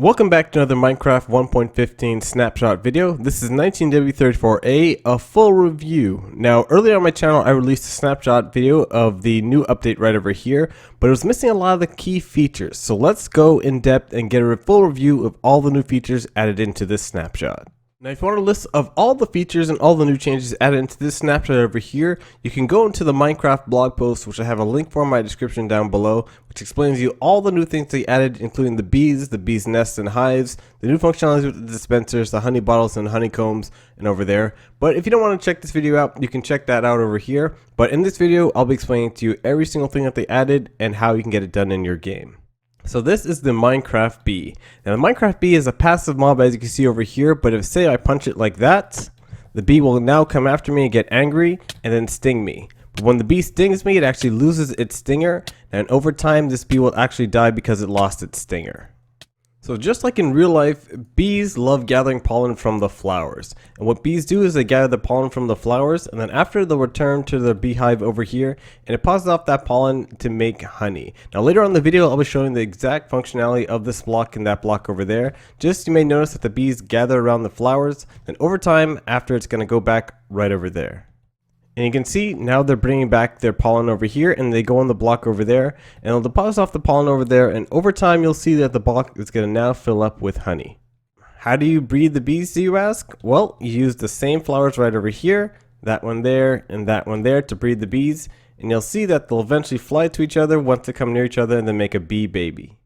Welcome back to another Minecraft 1.15 Snapshot video. This is 19w34a, a full review. Now, earlier on my channel, I released a snapshot video of the new update right over here, but it was missing a lot of the key features. So let's go in depth and get a full review of all the new features added into this snapshot. Now, if you want a list of all the features and all the new changes added into this snapshot over here, you can go into the Minecraft blog post, which I have a link for in my description down below, which explains you all the new things they added, including the bees nests and hives, the new functionality with the dispensers, the honey bottles and honeycombs, and over there. But if you don't want to check this video out, you can check that out over here. But in this video, I'll be explaining to you every single thing that they added and how you can get it done in your game. So this is the Minecraft bee. Now the Minecraft bee is a passive mob, as you can see over here, but if say I punch it like that, the bee will now come after me and get angry and then sting me. But when the bee stings me, it actually loses its stinger, and over time this bee will actually die because it lost its stinger. So just like in real life, bees love gathering pollen from the flowers. And what bees do is they gather the pollen from the flowers, and then after they'll return to the beehive over here and deposit off that pollen to make honey. Now later on in the video, I'll be showing the exact functionality of this block and that block over there. Just you may notice that the bees gather around the flowers, and over time after it's going to go back right over there. And you can see now they're bringing back their pollen over here, and they go on the block over there and they'll deposit off the pollen over there, and over time you'll see that the block is going to now fill up with honey. How do you breed the bees, do you ask? Well, you use the same flowers right over here, that one there and that one there to breed the bees, and you'll see that they'll eventually fly to each other once they come near each other and then make a bee baby.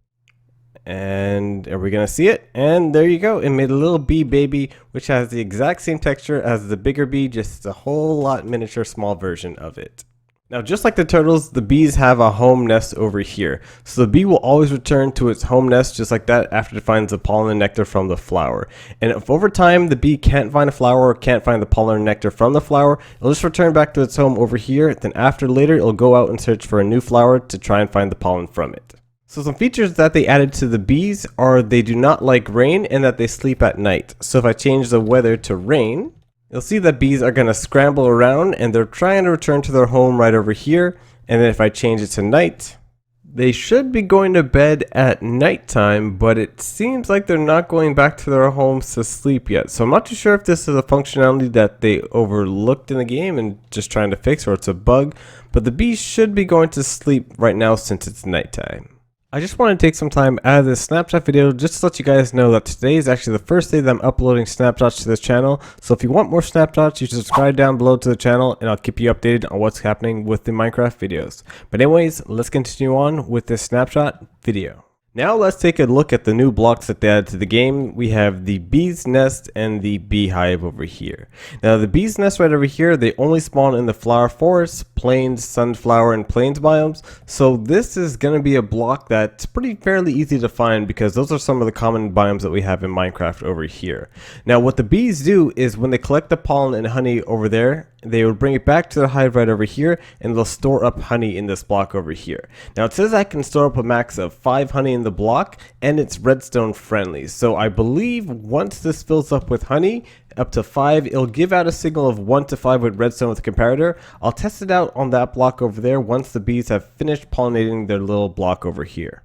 And are we gonna see it? And there you go, it made a little bee baby, which has the exact same texture as the bigger bee, just a whole lot miniature small version of it. Now just like the turtles, the bees have a home nest over here. So the bee will always return to its home nest just like that after it finds the pollen and nectar from the flower. And if over time the bee can't find a flower or can't find the pollen and nectar from the flower, it'll just return back to its home over here. Then after later, it'll go out and search for a new flower to try and find the pollen from it. So some features that they added to the bees are they do not like rain and that they sleep at night. So if I change the weather to rain, you'll see that bees are going to scramble around and they're trying to return to their home right over here. And then if I change it to night, they should be going to bed at nighttime, but it seems like they're not going back to their homes to sleep yet. So I'm not too sure if this is a functionality that they overlooked in the game and just trying to fix, or it's a bug, but the bees should be going to sleep right now since it's nighttime. I just want to take some time out of this snapshot video just to let you guys know that today is actually the first day that I'm uploading snapshots to this channel. So if you want more snapshots, you should subscribe down below to the channel and I'll keep you updated on what's happening with the Minecraft videos. But anyways, let's continue on with this snapshot video. Now let's take a look at the new blocks that they added to the game. We have the bee's nest and the beehive over here. Now the bee's nest right over here, they only spawn in the flower forests, plains, sunflower, and plains biomes. So this is going to be a block that's pretty fairly easy to find because those are some of the common biomes that we have in Minecraft over here. Now what the bees do is when they collect the pollen and honey over there, they will bring it back to the hive right over here and they'll store up honey in this block over here. Now it says I can store up a max of 5 honey in the block and it's redstone friendly. So I believe once this fills up with honey, up to 5, it'll give out a signal of 1 to 5 with redstone with the comparator. I'll test it out on that block over there once the bees have finished pollinating their little block over here.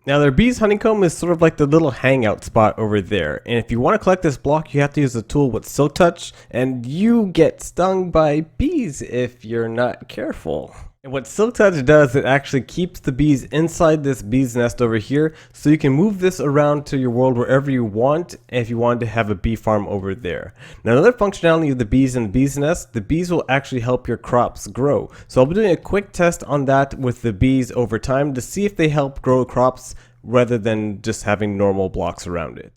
Now their bee's honeycomb is sort of like the little hangout spot over there, and if you want to collect this block you have to use the tool with Silk Touch, and you get stung by bees if you're not careful. And what Silk Touch does, it actually keeps the bees inside this bee's nest over here, so you can move this around to your world wherever you want if you want to have a bee farm over there. Now another functionality of the bees in the bee's nest, the bees will actually help your crops grow. So I'll be doing a quick test on that with the bees over time to see if they help grow crops rather than just having normal blocks around it.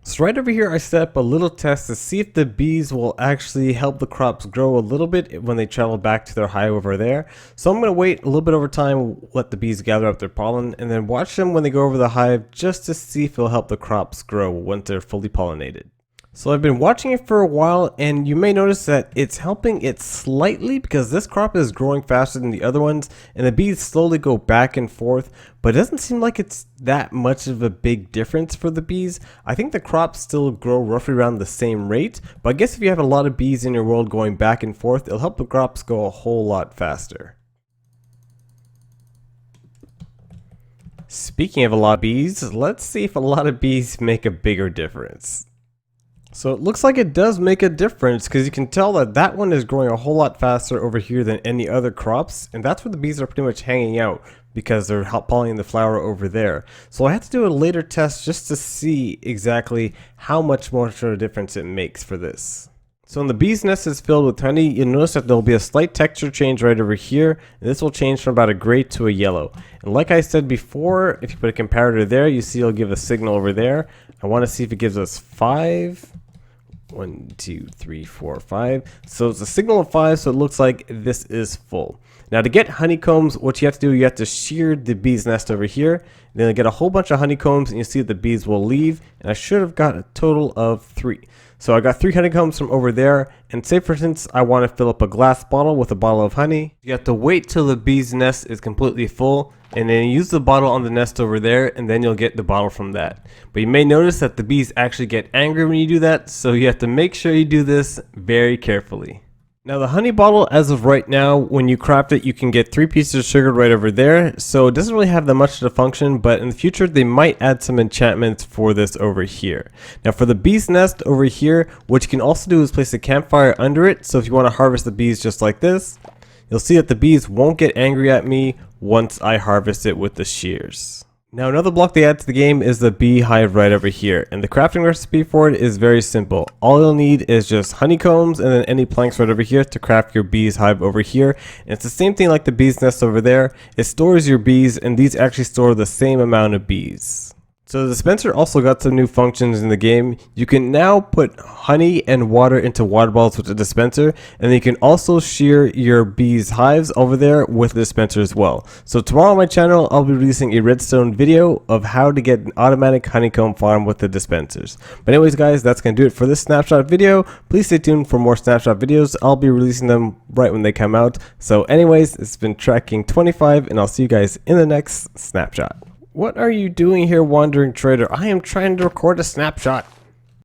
So right over here I set up a little test to see if the bees will actually help the crops grow a little bit when they travel back to their hive over there. So I'm going to wait a little bit over time, let the bees gather up their pollen, and then watch them when they go over the hive just to see if it'll help the crops grow once they're fully pollinated. So I've been watching it for a while, and you may notice that it's helping it slightly because this crop is growing faster than the other ones and the bees slowly go back and forth, but it doesn't seem like it's that much of a big difference for the bees. I think the crops still grow roughly around the same rate, but I guess if you have a lot of bees in your world going back and forth, it'll help the crops go a whole lot faster. Speaking of a lot of bees, let's see if a lot of bees make a bigger difference. So it looks like it does make a difference because you can tell that that one is growing a whole lot faster over here than any other crops, and that's where the bees are pretty much hanging out because they're pollinating the flower over there. So I have to do a later test just to see exactly how much more of a difference it makes for this. So when the bee's nest is filled with honey, you'll notice that there'll be a slight texture change right over here, and this will change from about a gray to a yellow. And like I said before, if you put a comparator there, you see it'll give a signal over there. I want to see if it gives us 5. 1, 2, 3, 4, 5. So it's a signal of 5, so it looks like this is full. Now to get honeycombs, what you have to do, you have to shear the bee's nest over here. Then you get a whole bunch of honeycombs, and you see that the bees will leave. And I should have got a total of 3. So I got 3 honeycombs from over there, and say for instance I want to fill up a glass bottle with a bottle of honey. You have to wait till the bee's nest is completely full, and then use the bottle on the nest over there, and then you'll get the bottle from that. But you may notice that the bees actually get angry when you do that, so you have to make sure you do this very carefully. Now the honey bottle, as of right now, when you craft it, you can get 3 pieces of sugar right over there, so it doesn't really have that much of a function, but in the future they might add some enchantments for this over here. Now for the bee's nest over here, what you can also do is place a campfire under it, so if you want to harvest the bees just like this, you'll see that the bees won't get angry at me once I harvest it with the shears. Now another block they add to the game is the bee hive right over here, and the crafting recipe for it is very simple. All you'll need is just honeycombs and then any planks right over here to craft your bee's hive over here. And it's the same thing like the bee's nest over there. It stores your bees, and these actually store the same amount of bees. So the dispenser also got some new functions in the game. You can now put honey and water into water bottles with the dispenser, and then you can also shear your bees' hives over there with the dispenser as well. So tomorrow on my channel, I'll be releasing a redstone video of how to get an automatic honeycomb farm with the dispensers. But anyways guys, that's going to do it for this snapshot video. Please stay tuned for more snapshot videos. I'll be releasing them right when they come out. So anyways, it's been Tracking25, and I'll see you guys in the next snapshot. What are you doing here, wandering trader? I am trying to record a snapshot.